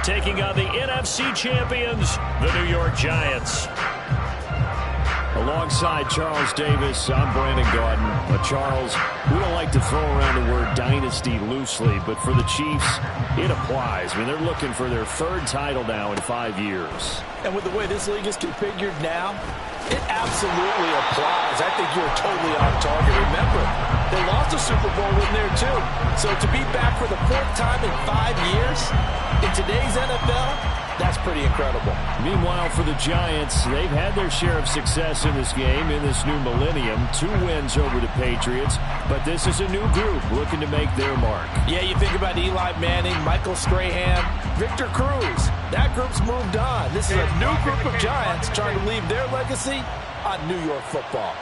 taking on the NFC champions, the New York Giants. Alongside Charles Davis, I'm Brandon Gaudin. Charles, we don't like to throw around the word dynasty loosely, but for the Chiefs, it applies. I mean, they're looking for their third title now in 5 years. And with the way this league is configured now, it absolutely applies. I think you're totally on target. Remember, they lost a Super Bowl in there too. So to be back for the fourth time in 5 years in today's NFL, that's pretty incredible. Meanwhile, for the Giants, they've had their share of success in this game, in this new millennium. 2 wins over the Patriots, but this is a new group looking to make their mark. Yeah, you think about Eli Manning, Michael Strahan, Victor Cruz. That group's moved on. This is a new group of Giants trying to leave their legacy on New York football.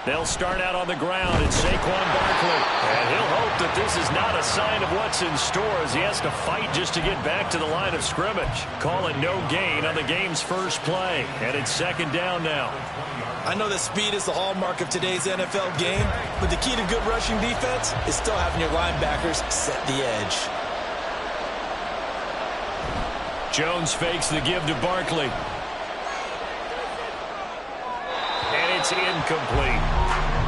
They'll start out on the ground. It's Saquon Barkley. And he'll hope that this is not a sign of what's in store as he has to fight just to get back to the line of scrimmage. Call it no gain on the game's first play. And it's second down now. I know that speed is the hallmark of today's NFL game, but the key to good rushing defense is still having your linebackers set the edge. Jones fakes the give to Barkley. And it's incomplete.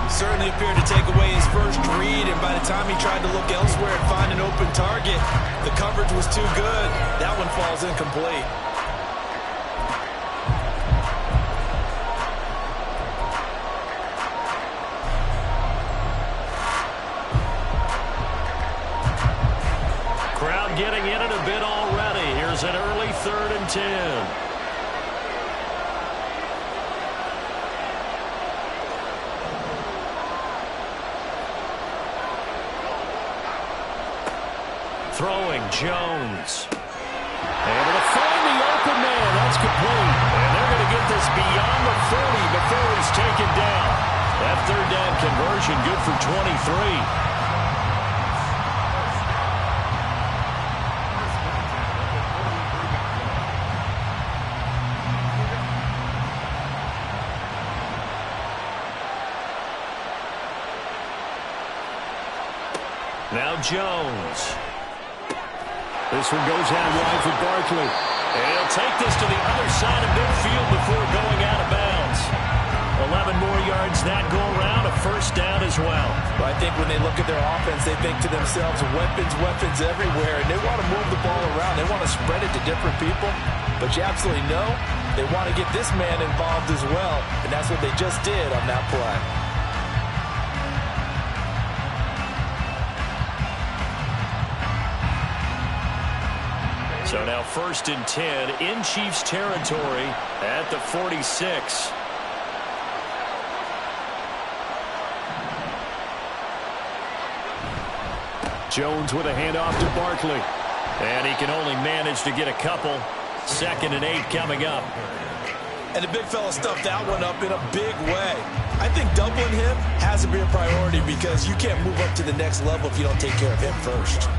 Certainly appeared to take away his first read, and by the time he tried to look elsewhere and find an open target, the coverage was too good. That one falls incomplete. Crowd getting in it a bit already. Here's an early 3rd and 10. Throwing Jones. Able to find the open man. That's complete. And they're going to get this beyond the 40 before he's taken down. That 3rd down conversion good for 23. Now Jones. This one goes out wide for Barkley. And he'll take this to the other side of midfield before going out of bounds. 11 more yards that go around, a first down as well. But I think when they look at their offense, they think to themselves, weapons everywhere, and they want to move the ball around. They want to spread it to different people. But you absolutely know they want to get this man involved as well, and that's what they just did on that play. So now 1st and 10 in Chiefs territory at the 46. Jones with a handoff to Barkley. And he can only manage to get a couple. 2nd and 8 coming up. And the big fella stuffed that one up in a big way. I think doubling him has to be a priority because you can't move up to the next level if you don't take care of him first.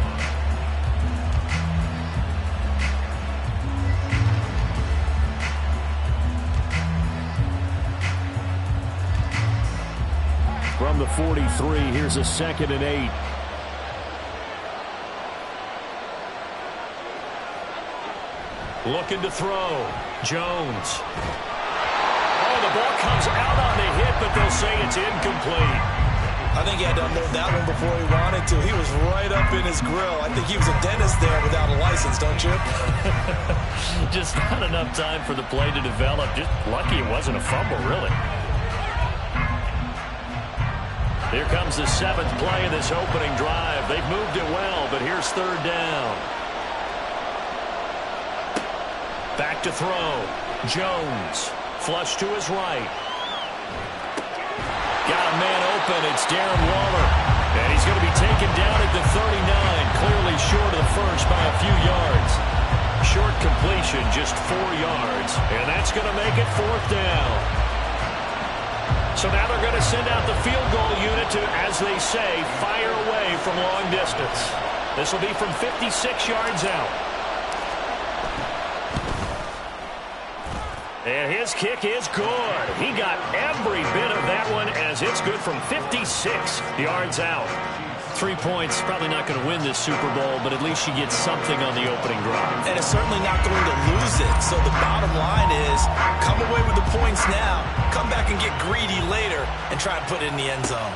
From the 43, here's a 2nd and 8. Looking to throw. Jones. Oh, the ball comes out on the hit, but they'll say it's incomplete. I think he had to unload that one before he wanted to. He was right up in his grill. I think he was a dentist there without a license, don't you? Just not enough time for the play to develop. Just lucky it wasn't a fumble, really. Here comes the 7th play of this opening drive. They've moved it well, but here's 3rd down. Back to throw. Jones. Flush to his right. Got a man open. It's Darren Waller. And he's going to be taken down at the 39. Clearly short of the first by a few yards. Short completion, just 4 yards. And that's going to make it 4th down. So now they're going to send out the field goal unit to, as they say, fire away from long distance. This will be from 56 yards out. And his kick is good. He got every bit of that one as it's good from 56 yards out. 3 points, probably not going to win this Super Bowl, but at least she gets something on the opening drive. And it's certainly not going to lose it. So the bottom line is, come away with the points now, come back and get greedy later, and try and put it in the end zone.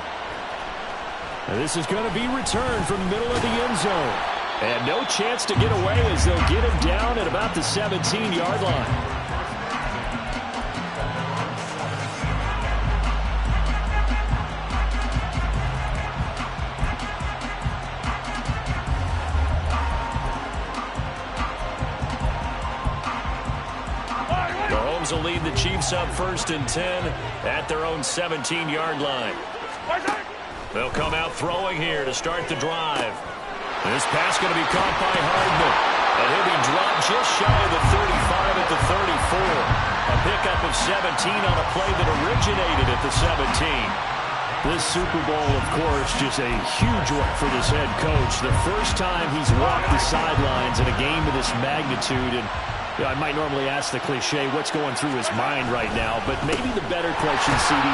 And this is going to be returned from the middle of the end zone. And no chance to get away as they'll get him down at about the 17-yard line. Will lead the Chiefs up 1st and 10 at their own 17-yard line. They'll come out throwing here to start the drive. This pass going to be caught by Hardman, and he'll be dropped just shy of the 35 at the 34. A pickup of 17 on a play that originated at the 17. This Super Bowl, of course, just a huge one for this head coach. The first time he's walked the sidelines in a game of this magnitude, and I might normally ask the cliche, what's going through his mind right now, but maybe the better question, CD,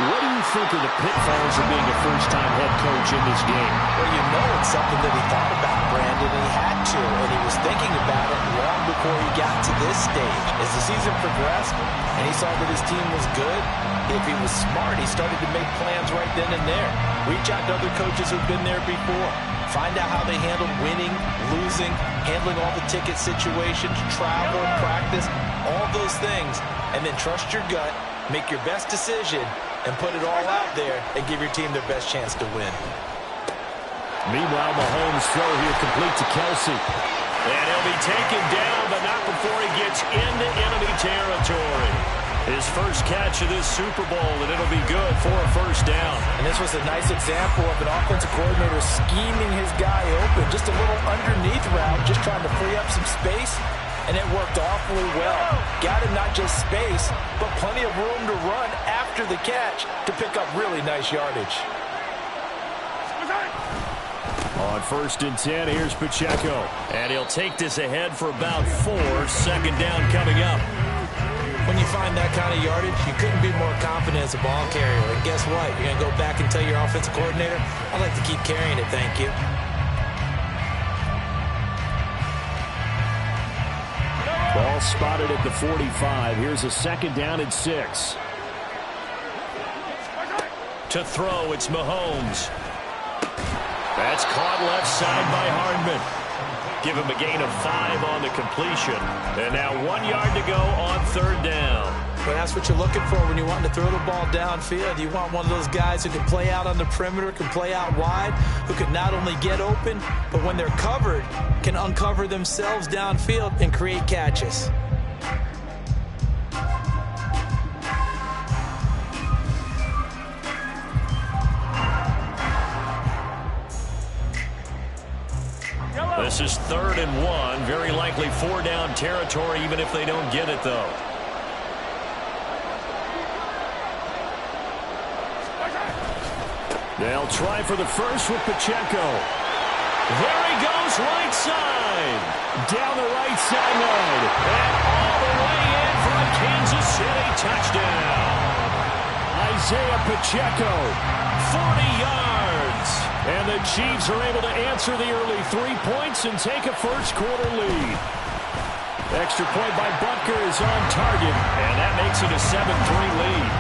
what do you think are the pitfalls of being a first-time head coach in this game? Well, you know it's something that he thought about, Brandon, and he had to, and he was thinking about it long before he got to this stage. As the season progressed, and he saw that his team was good, if he was smart, he started to make plans right then and there. Reach out to other coaches who've been there before. Find out how they handled winning, losing, handling all the ticket situations, travel, practice, all those things. And then trust your gut, make your best decision, and put it all out there and give your team their best chance to win. Meanwhile, Mahomes' throw here complete to Kelsey. And he'll be taken down, but not before he gets into enemy territory. His first catch of this Super Bowl, and it'll be good for a first down. And this was a nice example of an offensive coordinator scheming his guy open. Just a little underneath route, just trying to free up some space, and it worked awfully well. Got him not just space, but plenty of room to run after the catch to pick up really nice yardage. On 1st and 10, here's Pacheco. And he'll take this ahead for about 4. 2nd down coming up. When you find that kind of yardage, you couldn't be more confident as a ball carrier. And guess what? You're going to go back and tell your offensive coordinator, I'd like to keep carrying it, thank you. Ball spotted at the 45. Here's a 2nd down and 6. To throw, it's Mahomes. That's caught left side by Hardman. Give him a gain of 5 on the completion. And now 1 yard to go on 3rd down. Well, that's what you're looking for when you want to throw the ball downfield. You want one of those guys who can play out on the perimeter, can play out wide, who can not only get open, but when they're covered, can uncover themselves downfield and create catches. This is 3rd and 1. Very likely 4 down territory, even if they don't get it, though. They'll try for the first with Pacheco. There he goes, right side. Down the right sideline. And all the way in for a Kansas City touchdown. Isaiah Pacheco. 40 yards. And the Chiefs are able to answer the early 3 points and take a first-quarter lead. Extra point by Butker is on target. And that makes it a 7-3 lead.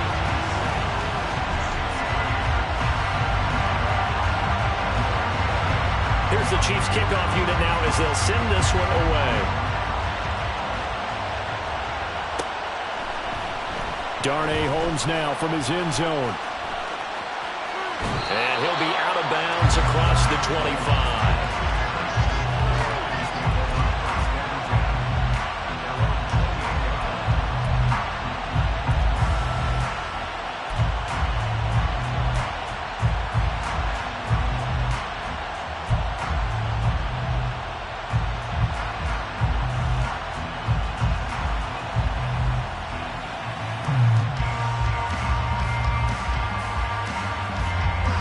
Here's the Chiefs kickoff unit now as they'll send this one away. Darnay Holmes now from his end zone. And he'll be out of bounds across the 25.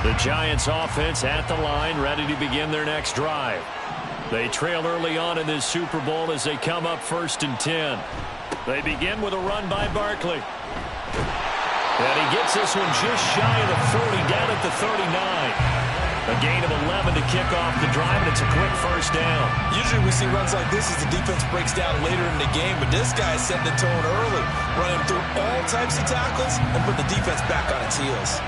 The Giants offense at the line, ready to begin their next drive. They trail early on in this Super Bowl as they come up 1st and 10. They begin with a run by Barkley. And he gets this one just shy of the 40, down at the 39. A gain of 11 to kick off the drive, and it's a quick first down. Usually we see runs like this as the defense breaks down later in the game, but this guy is setting the tone early, running through all types of tackles and put the defense back on its heels.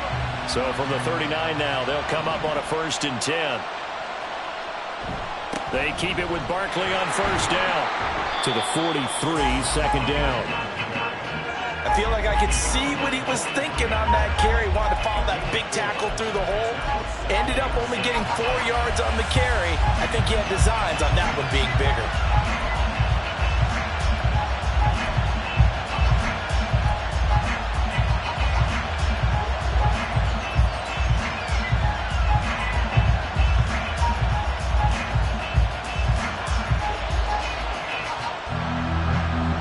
So from the 39 now, they'll come up on a 1st and 10. They keep it with Barkley on first down. To the 43, 2nd down. I feel like I could see what he was thinking on that carry. Wanted to follow that big tackle through the hole. Ended up only getting 4 yards on the carry. I think he had designs on that one being bigger.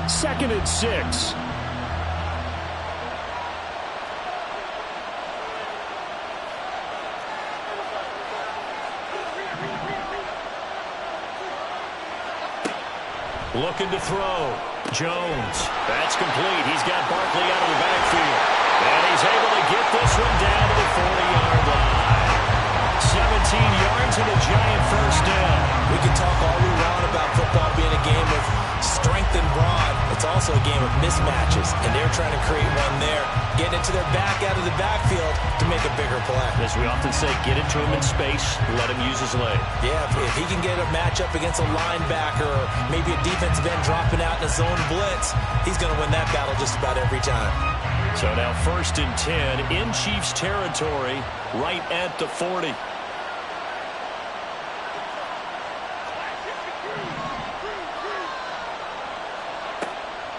Second and 6. Looking to throw. Jones. That's complete. He's got Barkley out of the backfield. And he's able to get this one down to the 40-yard line. 17 yards and a giant first down. We can talk all we want about football being a game of strength and brawn. It's also a game of mismatches, and they're trying to create one there, getting it to their back out of the backfield to make a bigger play. As we often say, get it to him in space, let him use his leg. Yeah, if he can get a matchup against a linebacker or maybe a defensive end dropping out in a zone blitz, he's going to win that battle just about every time. So now 1st and 10 in Chiefs territory, right at the 40.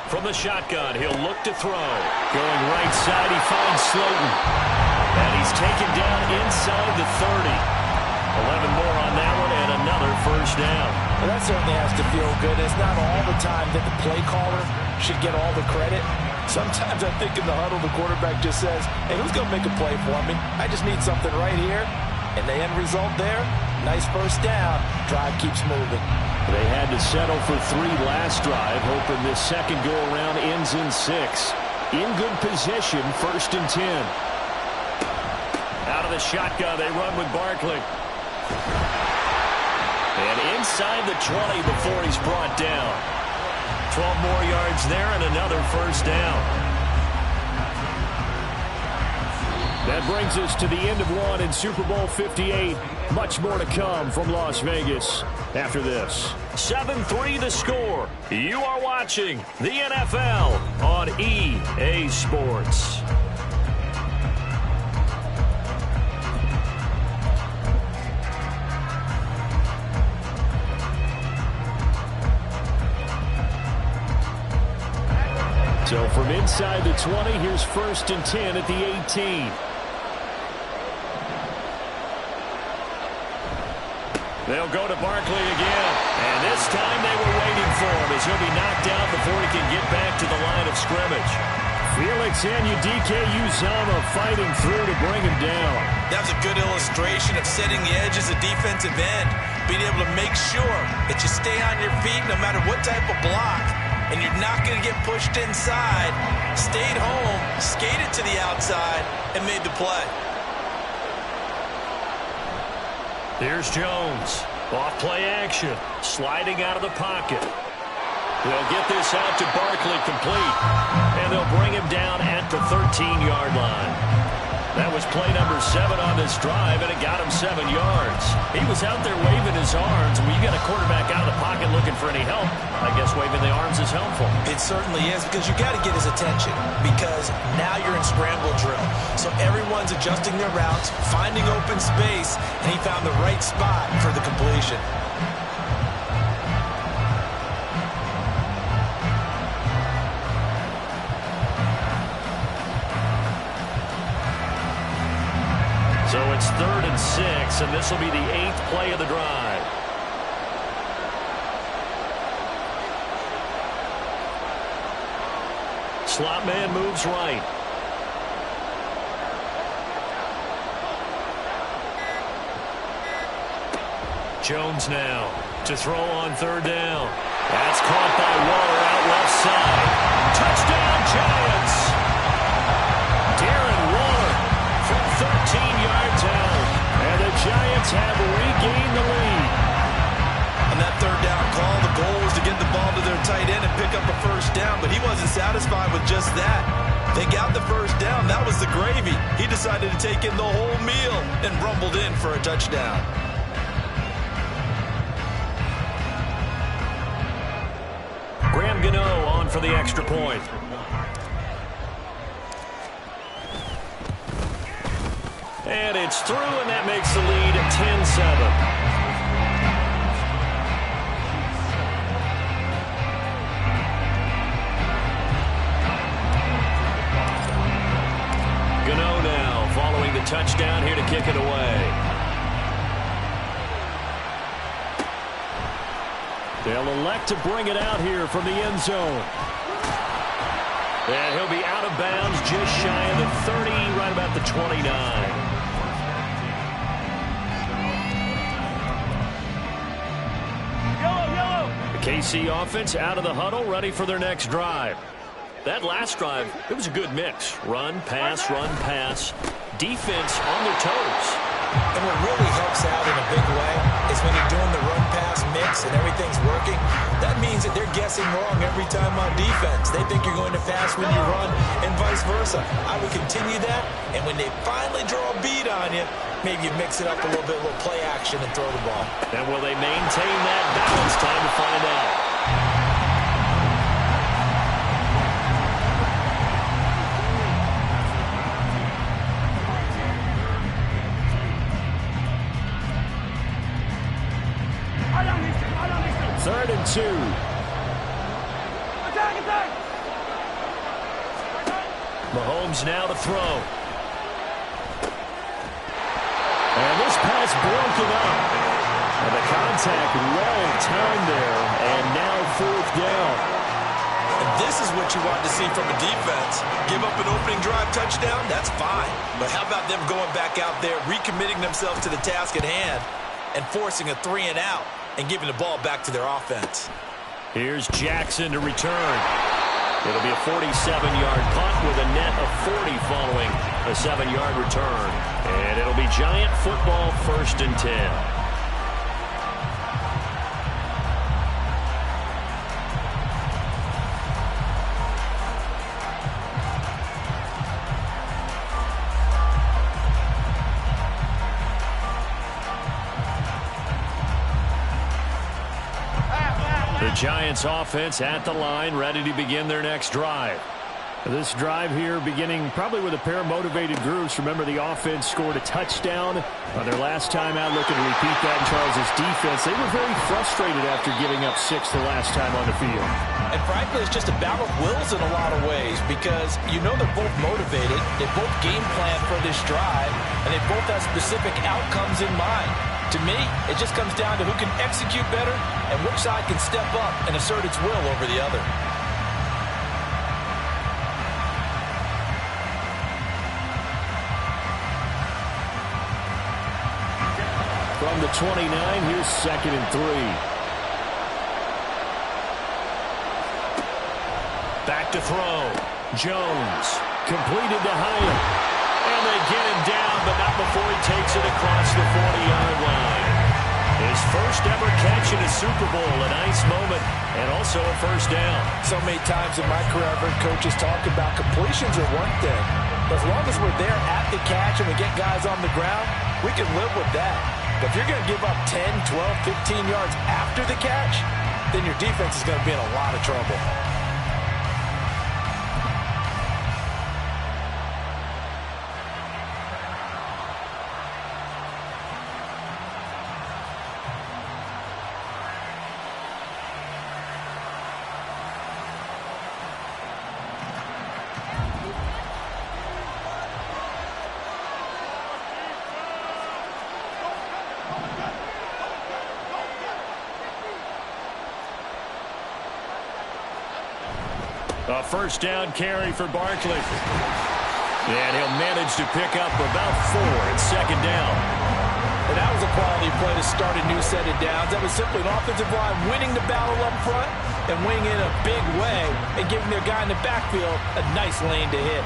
From the shotgun, he'll look to throw. Going right side, he finds Slowton. And he's taken down inside the 30. 11 more on that one, and another first down. Well, that certainly has to feel good. It's not all the time that the play caller should get all the credit. Sometimes I think in the huddle, the quarterback just says, hey, who's going to make a play for me? I just need something right here. And the end result there, nice first down. Drive keeps moving. They had to settle for 3 last drive, hoping this second go-around ends in 6. In good position, 1st and 10. Out of the shotgun, they run with Barkley. And inside the 20 before he's brought down. 12 more yards there and another first down. That brings us to the end of one in Super Bowl 58. Much more to come from Las Vegas after this. 7-3 the score. You are watching the NFL on EA Sports. So from inside the 20, here's 1st and 10 at the 18. They'll go to Barkley again. And this time they were waiting for him as he'll be knocked out before he can get back to the line of scrimmage. Felix Anudike-Uzomah fighting through to bring him down. That was a good illustration of setting the edge as a defensive end. Being able to make sure that you stay on your feet no matter what type of block. And you're not going to get pushed inside. Stayed home, skated to the outside, and made the play. Here's Jones. Off play action. Sliding out of the pocket. They'll get this out to Barkley complete. And they'll bring him down at the 13-yard line. That was play number 7 on this drive, and it got him 7 yards. He was out there waving his arms, and when you got a quarterback out of the pocket looking for any help, I guess waving the arms is helpful. It certainly is, because you got to get his attention, because now you're in scramble drill. So everyone's adjusting their routes, finding open space, and he found the right spot for the completion. So it's 3rd and 6, and this will be the 8th play of the drive. Slot man moves right. Jones now to throw on 3rd down. That's caught by Waller out left side. Touchdown, Giants! Darren Waller from 13 yards out. And the Giants Giants have regained the lead. On that third down call, the goal was to get the ball to their tight end and pick up a first down, but he wasn't satisfied with just that. They got the first down. That was the gravy. He decided to take in the whole meal and rumbled in for a touchdown. Graham Gano on for the extra point. And it's through, and that makes the lead 10-7. Gano now following the touchdown here to kick it away. They'll elect to bring it out here from the end zone. And he'll be out of bounds just shy of the 30, right about the 29. The KC offense out of the huddle, ready for their next drive. That last drive, it was a good mix. Run, pass, defense on their toes. And what really helps out in a big way is when you're doing the run-pass mix and everything's working, that means that they're guessing wrong every time on defense. They think you're going to pass when you run and vice versa. I would continue that, and when they finally draw a beat on you, maybe you mix it up a little bit, a little play action and throw the ball. And will they maintain that balance? Time to find out. Third and 2. Mahomes now to throw. And this pass broken up. And the contact well timed there. And now fourth down. And this is what you want to see from a defense. Give up an opening drive touchdown, that's fine. But how about them going back out there, recommitting themselves to the task at hand, and forcing a 3-and-out and giving the ball back to their offense. Here's Jackson to return. It'll be a 47-yard punt with a net of 40 following a 7-yard return. And it'll be Giant football, 1st and 10. The Giants offense at the line, ready to begin their next drive. This drive here beginning probably with a pair of motivated groups. Remember, the offense scored a touchdown on their last time out, looking to repeat that in Charles' defense. They were very frustrated after giving up 6 the last time on the field. And frankly, it's just a battle of wills in a lot of ways because you know they're both motivated, they both game plan for this drive, and they both have specific outcomes in mind. To me, it just comes down to who can execute better and which side can step up and assert its will over the other. From the 29, here's 2nd and 3. Back to throw. Jones. Completed to Hyland. And they get him down, but not before he takes it across the 40-yard line. His first ever catch in a Super Bowl. A nice moment, and also a first down. So many times in my career, I've heard coaches talk about completions are one thing. But as long as we're there at the catch and we get guys on the ground, we can live with that. But if you're going to give up 10, 12, 15 yards after the catch, then your defense is going to be in a lot of trouble. A first down carry for Barkley. And he'll manage to pick up about 4 at 2nd down. And that was a quality play to start a new set of downs. That was simply an offensive line winning the battle up front and winning in a big way and giving their guy in the backfield a nice lane to hit.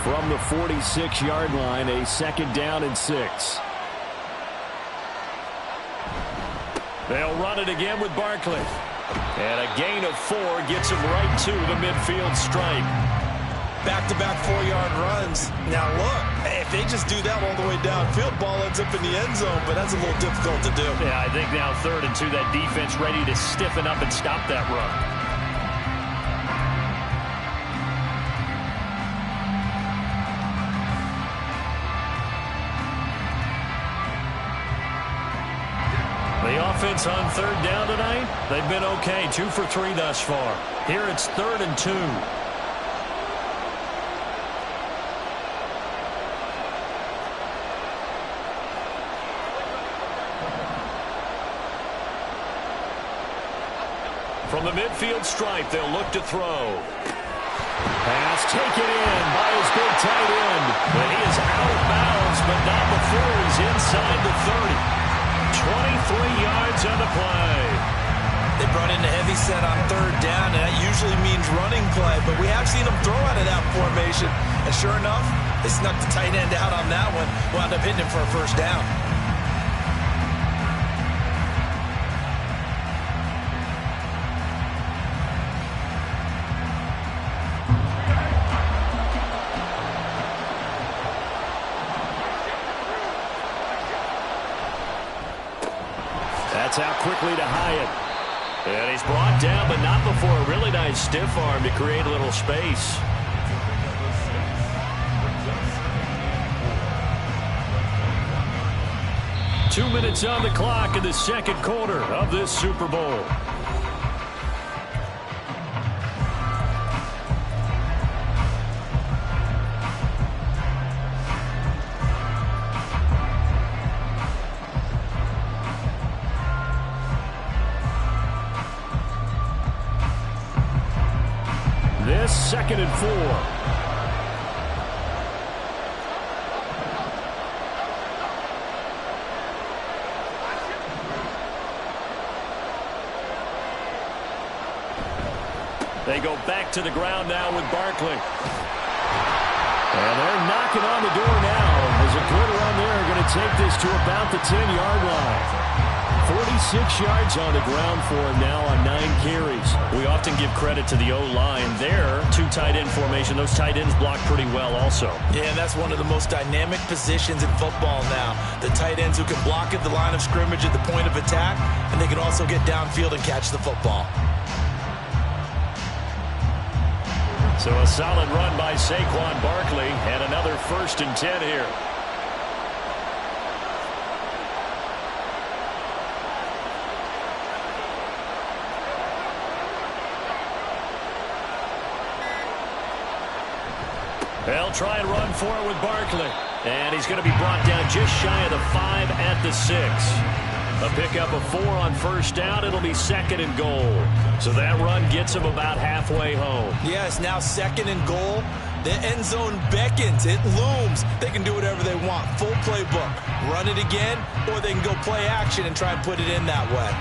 From the 46-yard line, a 2nd down and 6. They'll run it again with Barkley. And a gain of 4 gets him right to the midfield stripe. Back-to-back 4-yard runs. Now look, if they just do that all the way downfield, ball ends up in the end zone, but that's a little difficult to do. Yeah, I think now 3rd and 2, that defense ready to stiffen up and stop that run. The offense on 3rd down tonight, they've been okay. 2 for 3 thus far. Here it's 3rd and 2. From the midfield stripe, they'll look to throw. Pass taken in by his big tight end. But he is out of bounds, but not before he's inside the 30. 23 yards on the play. They brought in a heavy set on 3rd down, and that usually means running play, but we have seen them throw out of that formation. And sure enough, they snuck the tight end out on that one, wound up hitting him for a 1st down. That's out quickly to Hyatt. And he's brought down, but not before a really nice stiff arm to create a little space. Two minutes on the clock in the 2nd quarter of this Super Bowl. This 2nd and 4. They go back to the ground now with Barkley. And they're knocking on the door now as a good run there going to take this to about the 10-yard line. 46 yards on the ground for him now on 9 carries. We often give credit to the O-line there. 2 tight end formation. Those tight ends block pretty well also. Yeah, and that's one of the most dynamic positions in football now. The tight ends who can block at the line of scrimmage at the point of attack, and they can also get downfield and catch the football. So a solid run by Saquon Barkley and another 1st and 10 here. They'll try and run for it with Barkley. And he's going to be brought down just shy of the 5 at the 6. A pickup of 4 on 1st down. It'll be 2nd and goal. So that run gets him about halfway home. Yeah, it's now 2nd and goal. The end zone beckons. It looms. They can do whatever they want. Full playbook. Run it again, or they can go play action and try and put it in that way.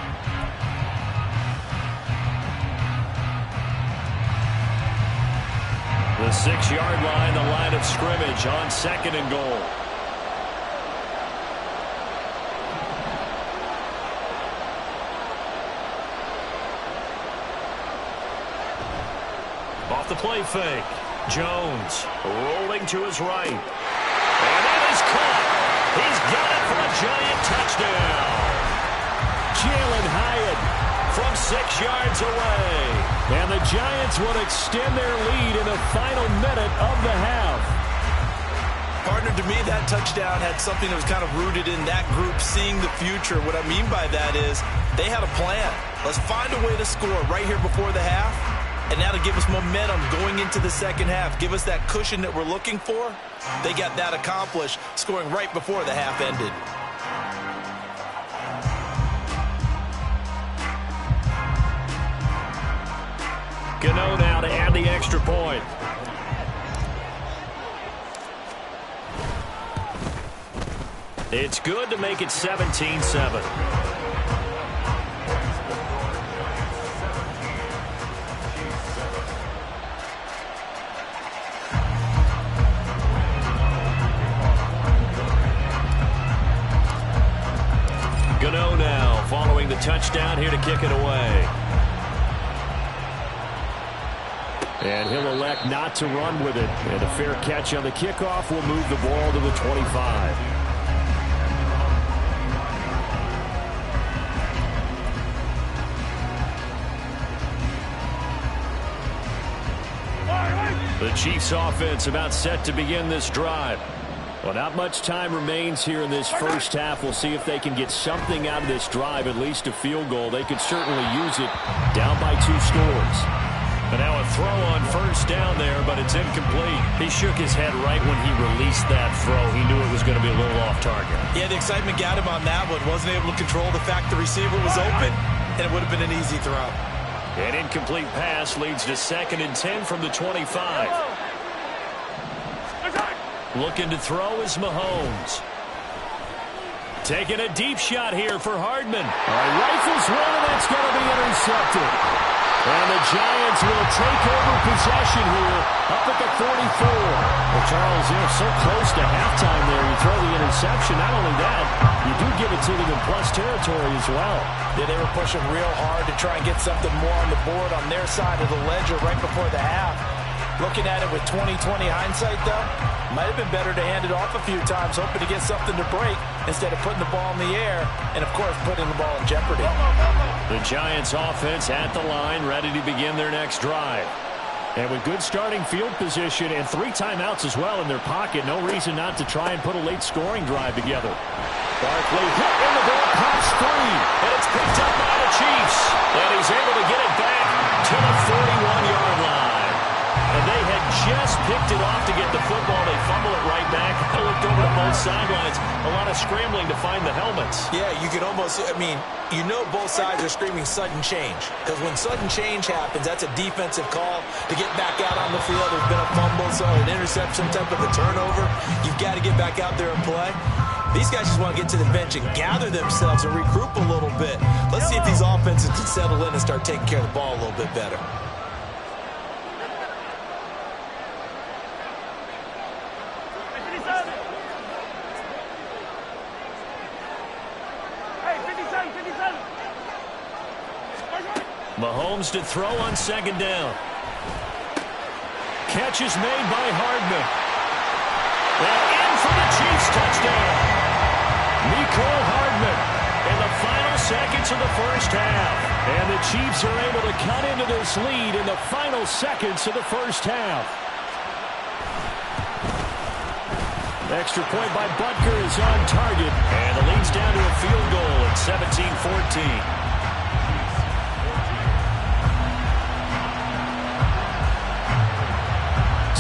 The 6-yard line, the line of scrimmage on 2nd and goal. Off the play fake. Jones rolling to his right. And it is caught. He's got it for a giant touchdown. Jalen Hyatt from 6 yards away. And the Giants will extend their lead in the final minute of the half. Partner, to me, that touchdown had something that was kind of rooted in that group seeing the future. What I mean by that is they had a plan. Let's find a way to score right here before the half. And that'll give us momentum going into the 2nd half. Give us that cushion that we're looking for. They got that accomplished, scoring right before the half ended. Gano now to add the extra point. It's good to make it 17-7. touchdown here to kick it away. And he'll elect not to run with it. And a fair catch on the kickoff will move the ball to the 25. The Chiefs offense about set to begin this drive. Well, not much time remains here in this first half. We'll see if they can get something out of this drive, at least a field goal. They could certainly use it down by 2 scores. And now a throw on first down there, but it's incomplete. He shook his head right when he released that throw. He knew it was going to be a little off target. Yeah, the excitement got him on that one. Wasn't able to control the fact the receiver was open, and it would have been an easy throw. An incomplete pass leads to 2nd and 10 from the 25. Looking to throw is Mahomes. Taking a deep shot here for Hardman. Rifles one, and that's going to be intercepted. And the Giants will take over possession here up at the 44. Well, Charles, so close to halftime there. You throw the interception. Not only that, you do give it to them in plus territory as well. Yeah, they were pushing real hard to try and get something more on the board on their side of the ledger right before the half. Looking at it with 20/20 hindsight, though, might have been better to hand it off a few times, hoping to get something to break instead of putting the ball in the air and, of course, putting the ball in jeopardy. The Giants offense at the line, ready to begin their next drive. And with good starting field position and 3 timeouts as well in their pocket, no reason not to try and put a late scoring drive together. Barkley hit and the ball pops free. And it's picked up by the Chiefs. And he's able to get it back to the 41-yard line. And they had just picked it off to get the football. They fumble it right back. I looked over to both sidelines. A lot of scrambling to find the helmets. Yeah, you can almost, both sides are screaming sudden change. Because when sudden change happens, that's a defensive call to get back out on the field. There's been a fumble, so an interception, type of a turnover. You've got to get back out there and play. These guys just want to get to the bench and gather themselves and regroup a little bit. Let's see if these offenses can settle in and start taking care of the ball a little bit better. Mahomes to throw on 2nd down. Catch is made by Hardman. And in for the Chiefs touchdown. Mecole Hardman in the final seconds of the first half. And the Chiefs are able to cut into this lead in the final seconds of the first half. Extra point by Butker is on target. And the lead's down to a field goal at 17-14.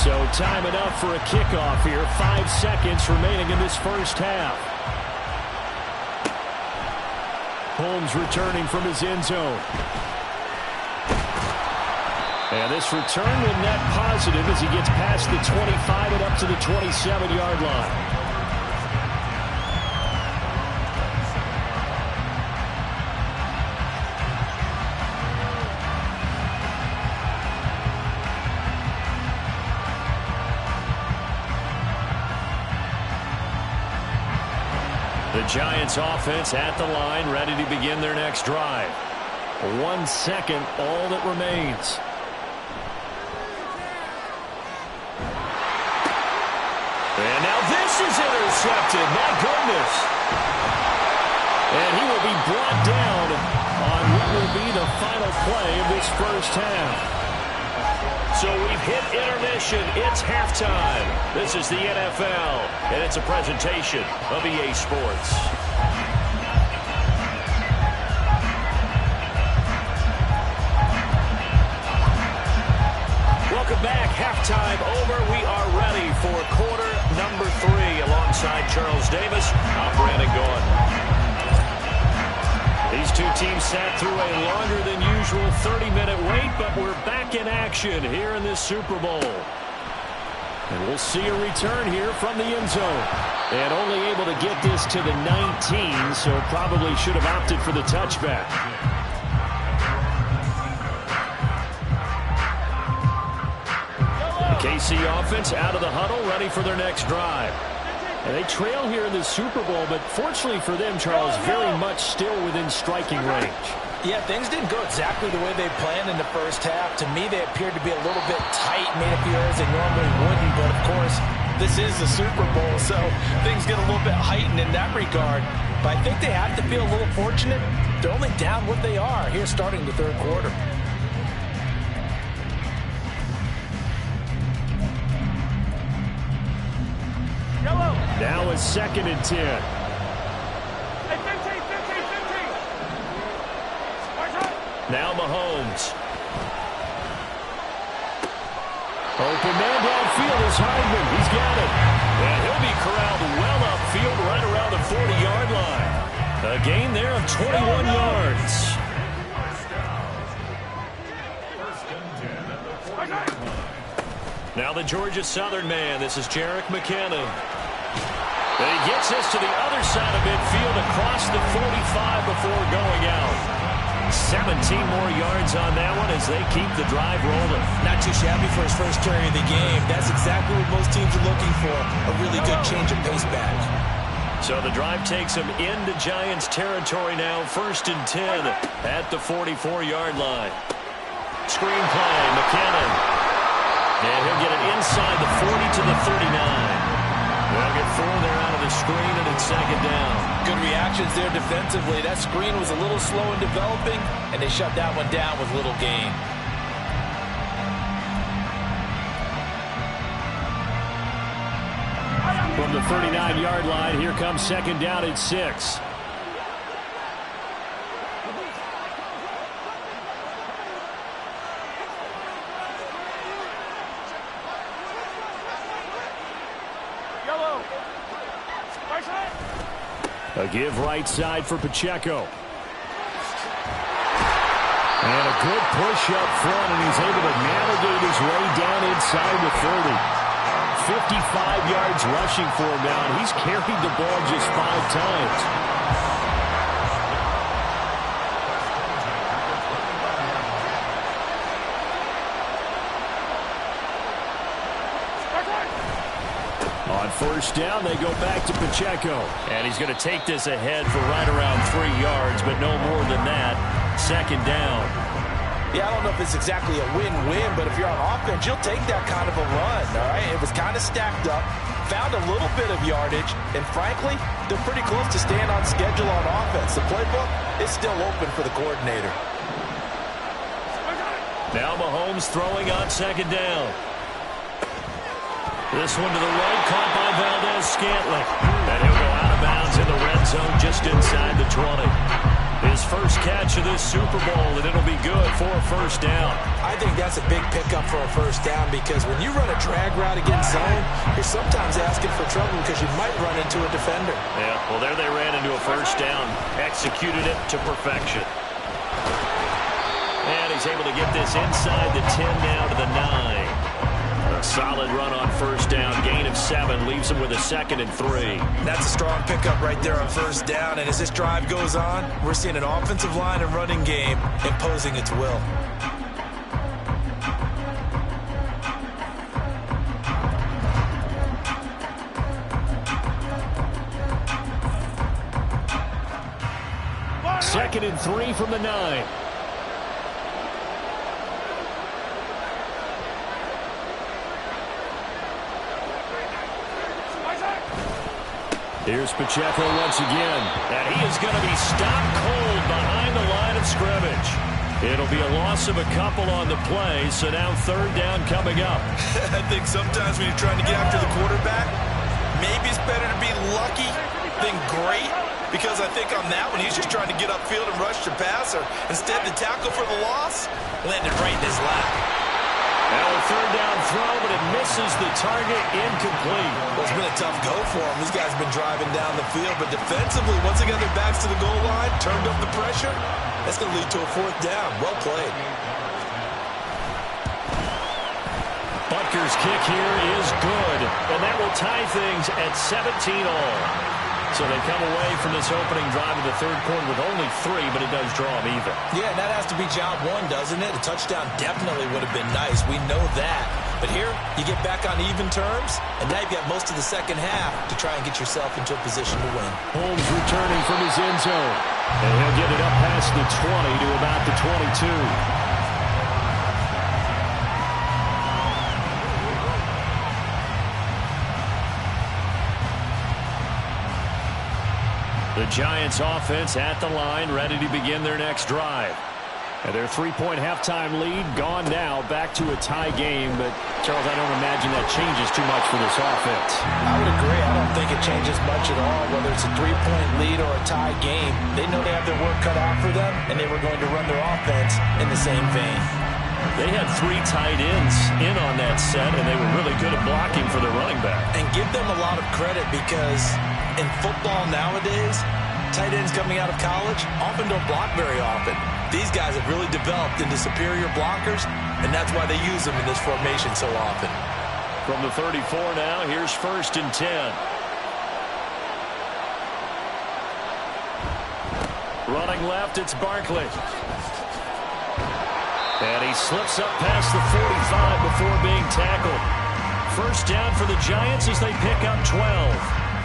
So time enough for a kickoff here. 5 seconds remaining in this first half. Holmes returning from his end zone. And this return will net positive as he gets past the 25 and up to the 27-yard line. The Giants offense at the line, ready to begin their next drive. 1 second, all that remains. And now this is intercepted. My goodness. And he will be brought down on what will be the final play of this first half. So we've hit intermission. It's halftime. This is the NFL, and it's a presentation of EA Sports. Welcome back. Halftime over. We are ready for quarter number 3 alongside Charles Davis. I'm Brandon Gauntlet. These two teams sat through a longer than usual 30-minute wait, but we're back in action here in this Super Bowl. And we'll see a return here from the end zone. And only able to get this to the 19, so probably should have opted for the touchback. The KC offense out of the huddle, ready for their next drive. And they trail here in the Super Bowl, but fortunately for them, Charles, very much still within striking range. Yeah, things didn't go exactly the way they planned in the first half. To me, they appeared to be a little bit tight, made a few errors they normally wouldn't. But, of course, this is the Super Bowl, so things get a little bit heightened in that regard. But I think they have to feel a little fortunate. They're only down what they are here starting the third quarter. Now it's 2nd and 10. Now Mahomes. Open man downfield is Hardman. He's got it. And he'll be corralled well upfield right around the 40-yard line. A gain there of 21 yards. Now the Georgia Southern man. This is Jerick McKinnon. And he gets this to the other side of midfield across the 45 before going out. 17 more yards on that one as they keep the drive rolling. Not too shabby for his first carry of the game. That's exactly what most teams are looking for, a really good change of pace back. So the drive takes him into Giants territory now, 1st and 10 at the 44-yard line. Screen play, McKinnon. And he'll get it inside the 40 to the 39. They'll get 4 there out of the screen, and it's 2nd down. Good reactions there defensively. That screen was a little slow in developing, and they shut that one down with little gain. From the 39-yard line, here comes 2nd down at 6. A give right side for Pacheco. And a good push up front, and he's able to navigate his way down inside the 30. 55 yards rushing for him now, and he's carried the ball just 5 times. On 1st down, they go back to Pacheco. And he's going to take this ahead for right around 3 yards, but no more than that. 2nd down. Yeah, I don't know if it's exactly a win-win, but if you're on offense, you'll take that kind of a run, all right? It was kind of stacked up, found a little bit of yardage, and frankly, they're pretty close to staying on schedule on offense. The playbook is still open for the coordinator. Now Mahomes throwing on 2nd down. This one to the right, caught by Valdez-Scantling. And he'll go out of bounds in the red zone just inside the 20. His first catch of this Super Bowl, and it'll be good for a 1st down. I think that's a big pickup for a 1st down because when you run a drag route against zone, you're sometimes asking for trouble because you might run into a defender. Yeah, well, there they ran into a 1st down, executed it to perfection. And he's able to get this inside the 10 now to the 9. A solid run on 1st down. Gain of 7 leaves him with a 2nd and 3. That's a strong pickup right there on 1st down. And as this drive goes on, we're seeing an offensive line and running game imposing its will. Second and 3 from the 9. Here's Pacheco once again. And he is going to be stopped cold behind the line of scrimmage. It'll be a loss of a couple on the play, so now 3rd down coming up. I think sometimes when you're trying to get after the quarterback, maybe it's better to be lucky than great, because I think on that one, he's just trying to get upfield and rush the passer. Instead, the tackle for the loss landed right in his lap. Now a 3rd down throw, but it misses the target, incomplete. Well, it's been a tough go for him. These guys have been driving down the field, but defensively, once they got their backs to the goal line, turned up the pressure, that's going to lead to a 4th down. Well played. Butker's kick here is good, and that will tie things at 17-all. So they come away from this opening drive of the 3rd quarter with only 3, but it does draw them even. Yeah, and that has to be job 1, doesn't it? A touchdown definitely would have been nice. We know that. But here, you get back on even terms, and now you've got most of the second half to try and get yourself into a position to win. Holmes returning from his end zone. And he'll get it up past the 20 to about the 22. The Giants offense at the line, ready to begin their next drive. And their three-point halftime lead gone now, back to a tie game. But, Charles, I don't imagine that changes too much for this offense. I would agree. I don't think it changes much at all, whether it's a three-point lead or a tie game. They know they have their work cut out for them, and they were going to run their offense in the same vein. They had 3 tight ends in on that set, and they were really good at blocking for their running back. And give them a lot of credit because in football nowadays, tight ends coming out of college often don't block very often. These guys have really developed into superior blockers, and that's why they use them in this formation so often. From the 34 now, here's 1st and 10. Running left, it's Barkley. And he slips up past the 45 before being tackled. First down for the Giants as they pick up 12.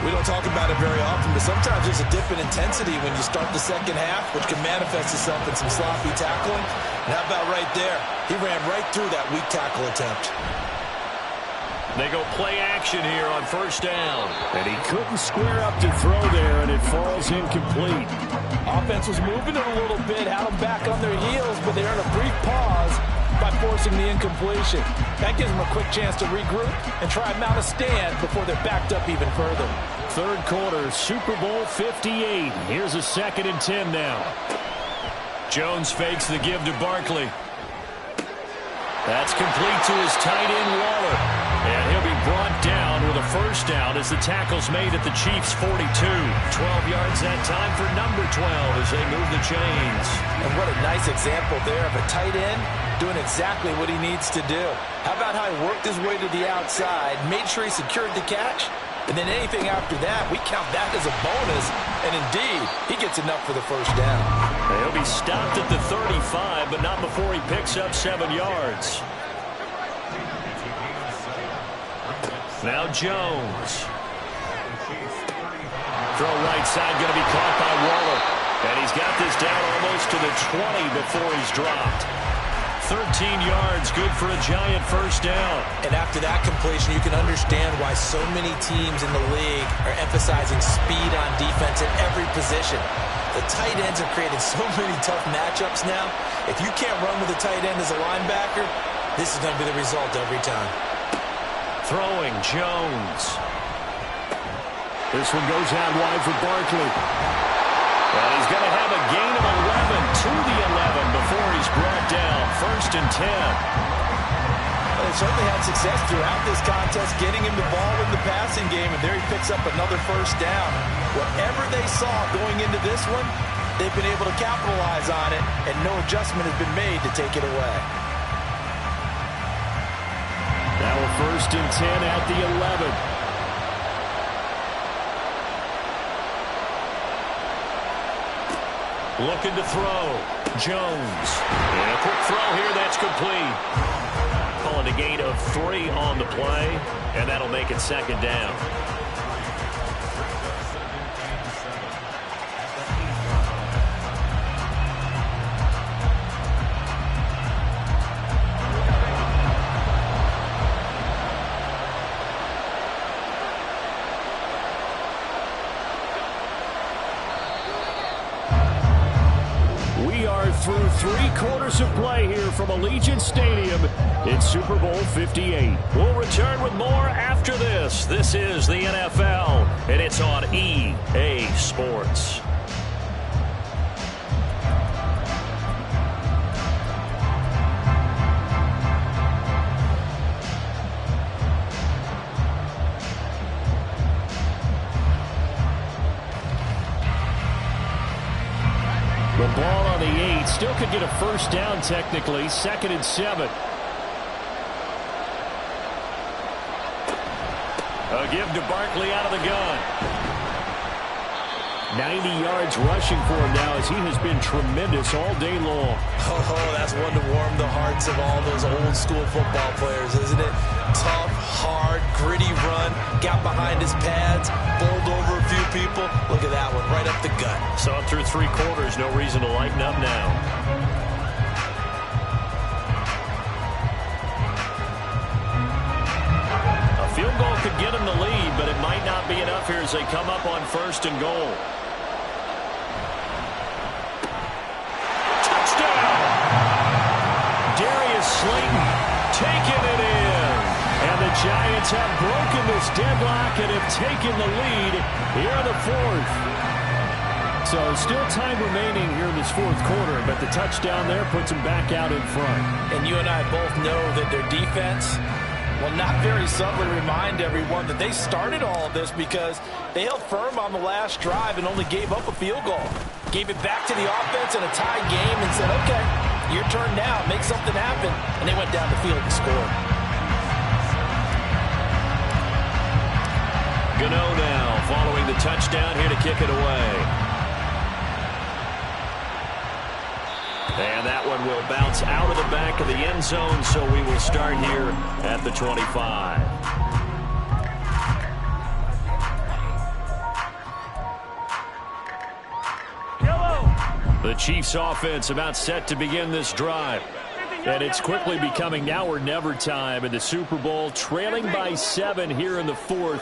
We don't talk about it very often, but sometimes there's a dip in intensity when you start the second half, which can manifest itself in some sloppy tackling. And how about right there? He ran right through that weak tackle attempt. They go play action here on 1st down. And he couldn't square up to throw there, and it falls incomplete. Offense was moving it a little bit, had them back on their heels, but they earned a brief pause by forcing the incompletion. That gives them a quick chance to regroup and try and mount a stand before they're backed up even further. Third quarter, Super Bowl 58. Here's a 2nd and 10 now. Jones fakes the give to Barkley. That's complete to his tight end, Waller. And he'll be brought down with a first down as the tackle's made at the Chiefs' 42. 12 yards that time for number 12 as they move the chains. And what a nice example there of a tight end doing exactly what he needs to do. How about how he worked his way to the outside, made sure he secured the catch, and then anything after that, we count that as a bonus. And indeed, he gets enough for the first down. He'll be stopped at the 35, but not before he picks up 7 yards. Now Jones. Throw right side, going to be caught by Waller. And he's got this down almost to the 20 before he's dropped. 13 yards, good for a Giant first down. And after that completion, you can understand why so many teams in the league are emphasizing speed on defense at every position. The tight ends have created so many tough matchups now. If you can't run with a tight end as a linebacker, this is going to be the result every time. Throwing, Jones. This one goes out wide for Barkley. And he's going to have a gain of 11 to the 11 before he's brought down. 1st and 10. Well, they certainly had success throughout this contest, getting him the ball in the passing game, and there he picks up another first down. Whatever they saw going into this one, they've been able to capitalize on it, and no adjustment has been made to take it away. Now a 1st and 10 at the 11. Looking to throw. Jones. And a quick throw here. That's complete. Calling a gain of 3 on the play. And that'll make it 2nd down. Through 3 quarters of play here from Allegiant Stadium in Super Bowl 58. We'll return with more after this. This is the NFL, and it's on EA Sports. The ball on the 8. Still could get a first down technically. 2nd and 7. A give to Barkley out of the gun. 90 yards rushing for him now as he has been tremendous all day long. Oh, that's one to warm the hearts of all those old-school football players, isn't it? Tough, hard, gritty run, got behind his pads, bowled over a few people. Look at that one, right up the gut. Saw it through 3 quarters, no reason to lighten up now. A field goal could get him the lead, but it might not be enough here as they come up on 1st and goal. Slayton taking it in. And the Giants have broken this deadlock and have taken the lead here in the 4th. So still time remaining here in this 4th quarter, but the touchdown there puts them back out in front. And you and I both know that their defense will not very subtly remind everyone that they started all of this because they held firm on the last drive and only gave up a field goal. Gave it back to the offense in a tie game and said, okay, your turn now, make something happen. And they went down the field and scored. Gano now following the touchdown here to kick it away. And that one will bounce out of the back of the end zone, so we will start here at the 25. The Chiefs offense about set to begin this drive. And it's quickly becoming now or never time in the Super Bowl, trailing by 7 here in the 4th.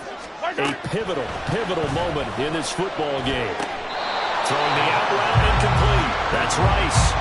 A pivotal moment in this football game. Throwing the out route incomplete. That's Rice.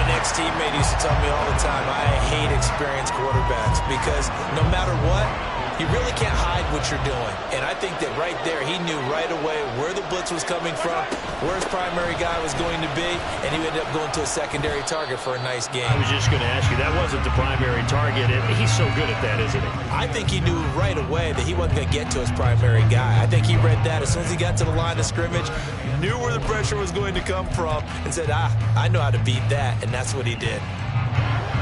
An ex-teammate used to tell me all the time, I hate experienced quarterbacks because no matter what, you really can't hide what you're doing. And I think that right there, he knew right away where the blitz was coming from, where his primary guy was going to be, and he ended up going to a secondary target for a nice game. I was just going to ask you, that wasn't the primary target. He's so good at that, isn't he? I think he knew right away that he wasn't going to get to his primary guy. I think he read that as soon as he got to the line of scrimmage, knew where the pressure was going to come from, and said, I know how to beat that, and that's what he did.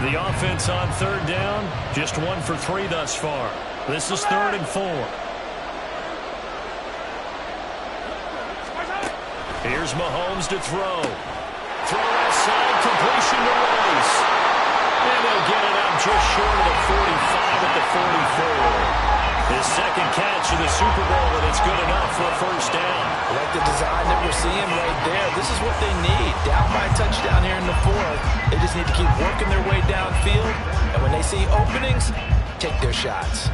The offense on 3rd down, just 1 for 3 thus far. This is 3rd and 4. Here's Mahomes to throw. Throw outside, completion to Rice. And they'll get it up just short of the 45 at the 44. His 2nd catch of the Super Bowl, and it's good enough for a 1st down. I like the design that we're seeing right there. This is what they need. Down by a touchdown here in the 4th. They just need to keep working their way downfield. And when they see openings, take their shots.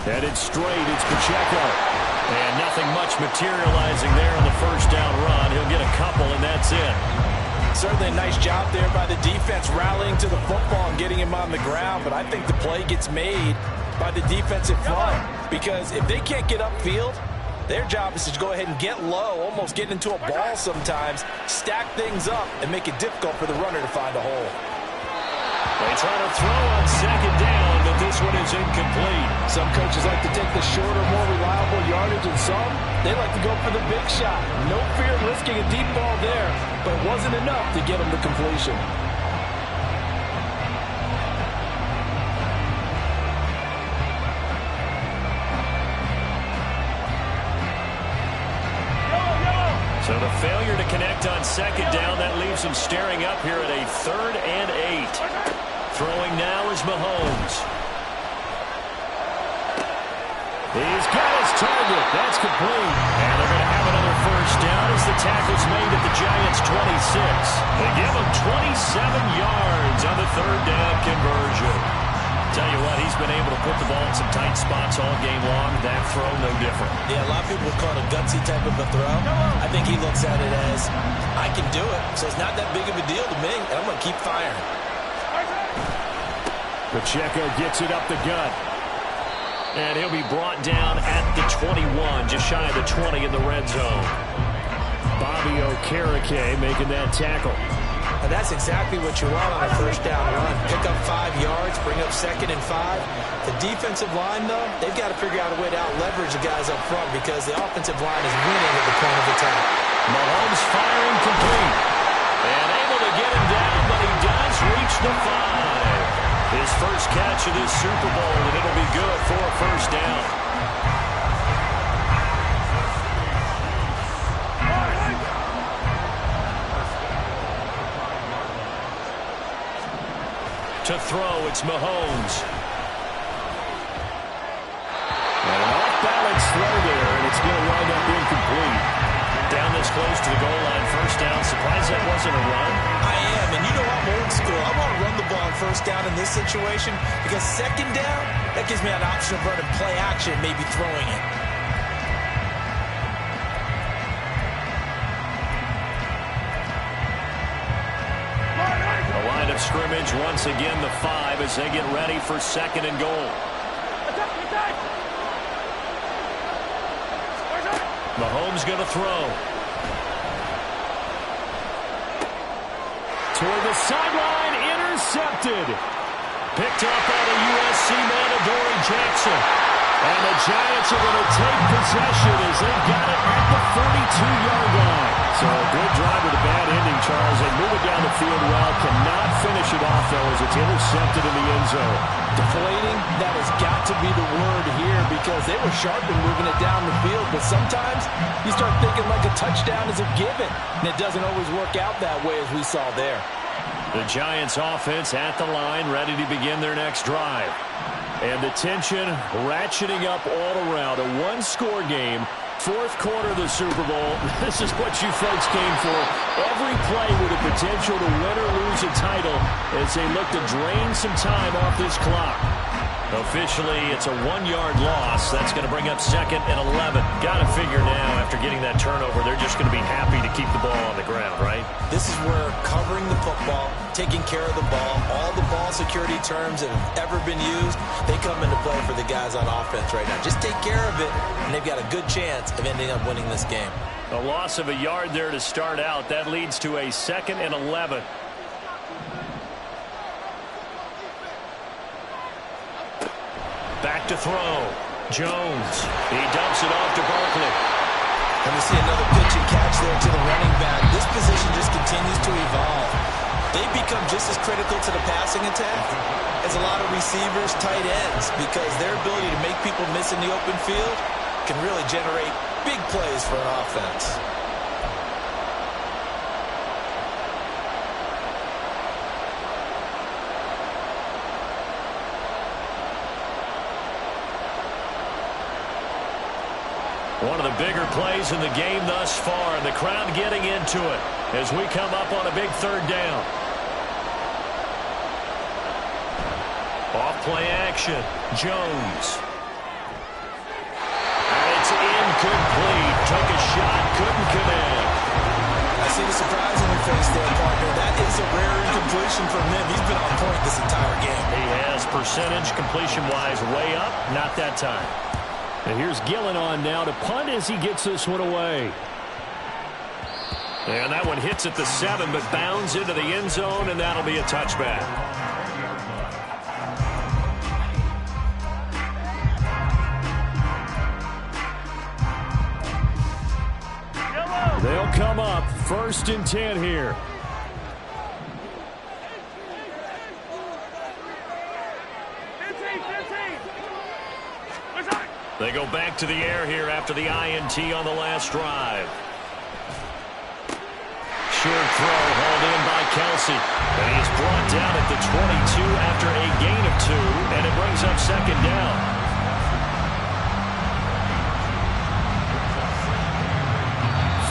Headed straight, it's Pacheco. And nothing much materializing there on the 1st down run. He'll get a couple, and that's it. Certainly a nice job there by the defense rallying to the football and getting him on the ground. But I think the play gets made by the defensive front. Because if they can't get upfield, their job is to go ahead and get low, almost get into a ball sometimes, stack things up, and make it difficult for the runner to find a hole. They try to throw on 2nd down, but this one is incomplete. Some coaches like to take the shorter, more reliable yardage, and some, they like to go for the big shot. No fear of risking a deep ball there, but it wasn't enough to get them to completion. So the failure to connect on 2nd down, that leaves them staring up here at a 3rd and 8. Throwing now is Mahomes. He's got his target. That's complete. And they're going to have another 1st down as the tackle's made at the Giants' 26. They give him 27 yards on the 3rd down conversion. Tell you what, he's been able to put the ball in some tight spots all game long. That throw, no different. Yeah, a lot of people would call it a gutsy type of a throw. I think he looks at it as, I can do it, so it's not that big of a deal to me, and I'm going to keep firing. Pacheco gets it up the gut. And he'll be brought down at the 21, just shy of the 20 in the red zone. Bobby Okereke making that tackle. And that's exactly what you want on a 1st down run. Pick up 5 yards, bring up 2nd and 5. The defensive line, though, they've got to figure out a way to out-leverage the guys up front because the offensive line is winning at the point of attack. Mahomes firing complete. And able to get him down, but he does reach the 5. His first catch of this Super Bowl, and it'll be good for a first down. To throw, it's Mahomes. And an off-balance throw there, and it's going to wind up incomplete. Down this close to the goal line, first down. Surprised that wasn't a run. I am, and you know I'm old school. I want to run the ball on first down in this situation because second down, that gives me an option of running play action, maybe throwing it. The line of scrimmage, once again the 5 as they get ready for second and goal. Mahomes going to throw. Toward the sideline, intercepted. Picked up by the USC man, Adoree Jackson. And the Giants are going to take possession as they've got it at the 42-yard line. So a good drive with a bad ending, Charles. They move it down the field well. Cannot finish it off, though, as it's intercepted in the end zone. Deflating, that has got to be the word here because they were sharp in moving it down the field. But sometimes you start thinking like a touchdown is a given. And it doesn't always work out that way as we saw there. The Giants offense at the line, ready to begin their next drive. And the tension ratcheting up all around. A one-score game. Fourth quarter of the Super Bowl. This is what you folks came for. Every play with the potential to win or lose a title as they look to drain some time off this clock. Officially, it's a 1-yard loss. That's going to bring up second and 11. Got to figure now, after getting that turnover, they're just going to be happy to keep the ball on the ground, right? This is where covering the football, taking care of the ball, all the ball security terms that have ever been used, they come into play for the guys on offense right now. Just take care of it, and they've got a good chance of ending up winning this game. A loss of a yard there to start out. That leads to a second and 11. Back to throw. Jones. He dumps it off to Barkley. And we see another pitch and catch there to the running back. This position just continues to evolve. They become just as critical to the passing attack as a lot of receivers, tight ends, because their ability to make people miss in the open field can really generate big plays for an offense. One of the bigger plays in the game thus far, and the crowd getting into it as we come up on a big third down. Off play action, Jones. And it's incomplete. Took a shot, couldn't connect. I see the surprise on your face there, partner. That is a rare incompletion from him. He's been on point this entire game. He has percentage completion-wise way up, not that time. And here's Gillen on now to punt as he gets this one away. And that one hits at the 7, but bounds into the end zone, and that'll be a touchback. They'll come up 1st and 10 here. They go back to the air here after the INT on the last drive. Short throw hauled in by Kelsey. And he's brought down at the 22 after a gain of 2, and it brings up second down.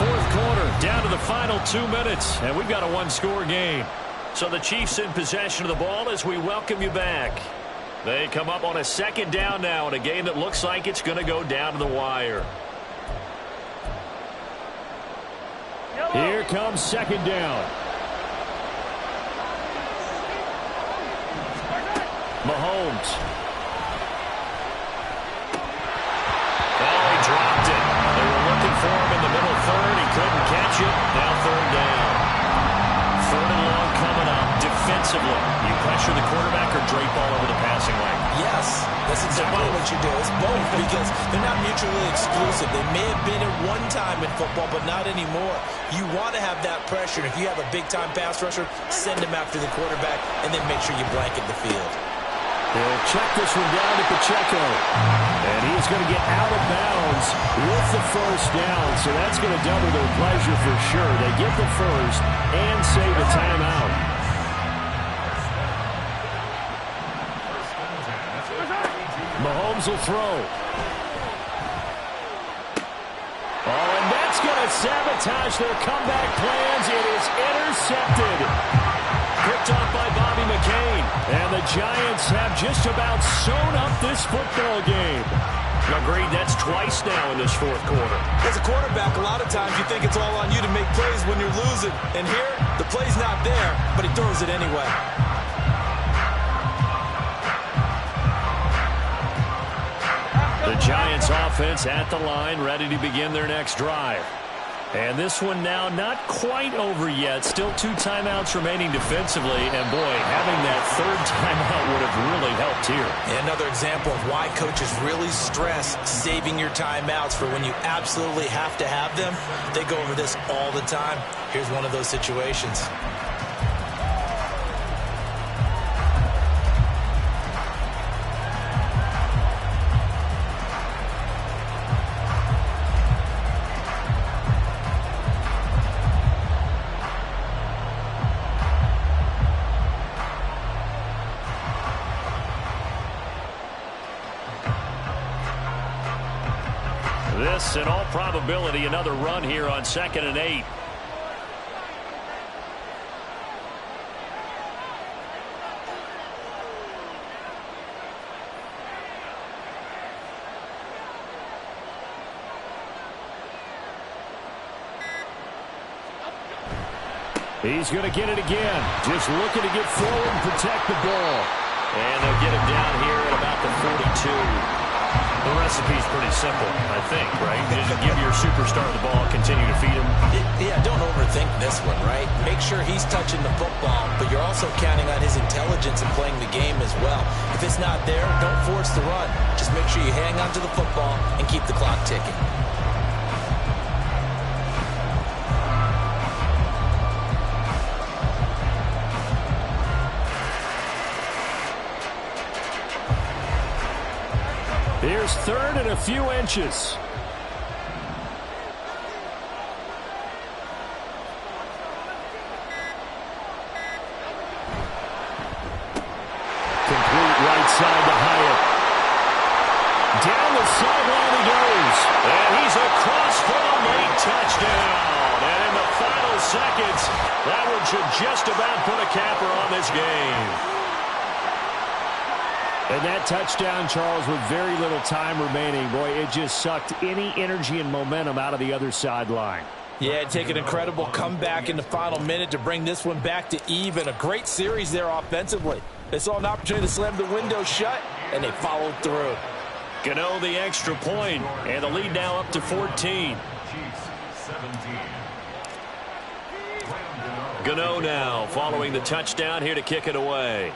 Fourth quarter, down to the final 2 minutes, and we've got a one-score game. So the Chiefs in possession of the ball as we welcome you back. They come up on a second down now in a game that looks like it's going to go down to the wire. Here comes second down. Mahomes. Oh, he dropped it. They were looking for him in the middle third. He couldn't catch it. Now third down. Third and long coming up. Defensively, you pressure the quarterback or drape all over the passing lane? Yes, that's exactly what you do. It's both because they're not mutually exclusive. They may have been at one time in football, but not anymore. You want to have that pressure. If you have a big-time pass rusher, send him after the quarterback and then make sure you blanket the field. He'll check this one down to Pacheco. And he's going to get out of bounds with the first down. So that's going to double their pleasure for sure. They get the first and save a timeout. Mahomes will throw. Oh, and that's going to sabotage their comeback plans. It is intercepted. Picked off by Bobby McCain. And the Giants have just about sewn up this football game. Agreed, that's twice now in this fourth quarter. As a quarterback, a lot of times you think it's all on you to make plays when you're losing. And here, the play's not there, but he throws it anyway. The Giants offense at the line, ready to begin their next drive. And this one now not quite over yet. Still 2 timeouts remaining defensively. And, boy, having that third timeout would have really helped here. Another example of why coaches really stress saving your timeouts for when you absolutely have to have them. They go over this all the time. Here's one of those situations. This, in all probability, another run here on 2nd and 8. He's going to get it again. Just looking to get forward and protect the ball. And they'll get him down here at about the 42. The recipe's pretty simple, I think, right? Just give your superstar the ball, continue to feed him. Yeah, don't overthink this one, right? Make sure he's touching the football, but you're also counting on his intelligence in playing the game as well. If it's not there, don't force the run. Just make sure you hang on to the football and keep the clock ticking. Here's 3rd and a few inches. Complete right side to Hyatt. Down the sideline he goes. And he's across for a late touchdown. And in the final seconds, that one should just about put a capper on this game. And that touchdown, Charles, with very little time remaining, boy, it just sucked any energy and momentum out of the other sideline. Yeah, take an incredible comeback in the final minute to bring this one back to even. A great series there offensively. They saw an opportunity to slam the window shut, and they followed through. Gano the extra point, and the lead now up to 14. Gano now following the touchdown here to kick it away.